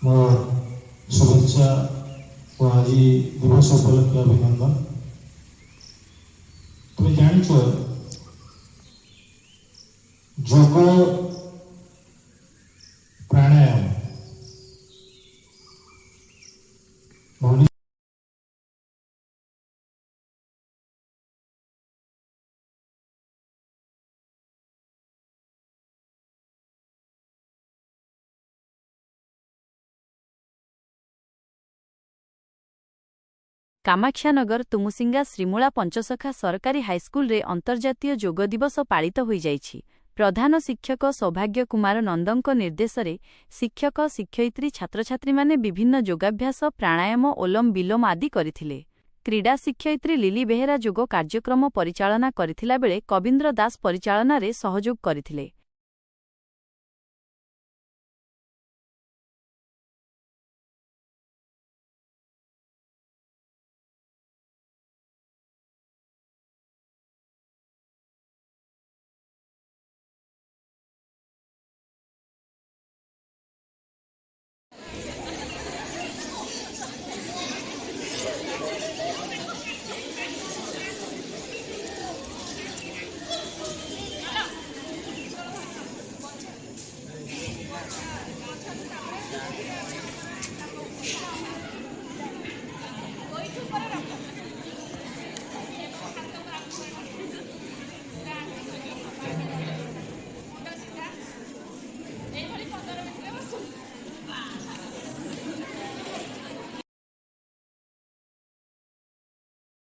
मोर शुभेच्छा और आज दिवस उपलक्षे अभिनंदन। तुम्हें जानिच जोग प्राणायाम कामाक्षानगर तुमुसिंगा श्रीमूला पंचसखा सरकारी हाईस्कूल रे अंतर्जातीय जोग दिवस पालित होई जाइछि। प्रधान शिक्षक सौभाग्य कुमार नंदंक निर्देश रे शिक्षक शिक्षयित्री छात्र छात्री माने विभिन्न योगाभ्यास प्राणायाम ओलम विलोम आदि करिथिले। क्रीडा शिक्षयित्री लिली बेहेरा जोग कार्यक्रम परिचालना करिथिला बेले कविंद्र दास परिचालना रे सहयोग करिथिले।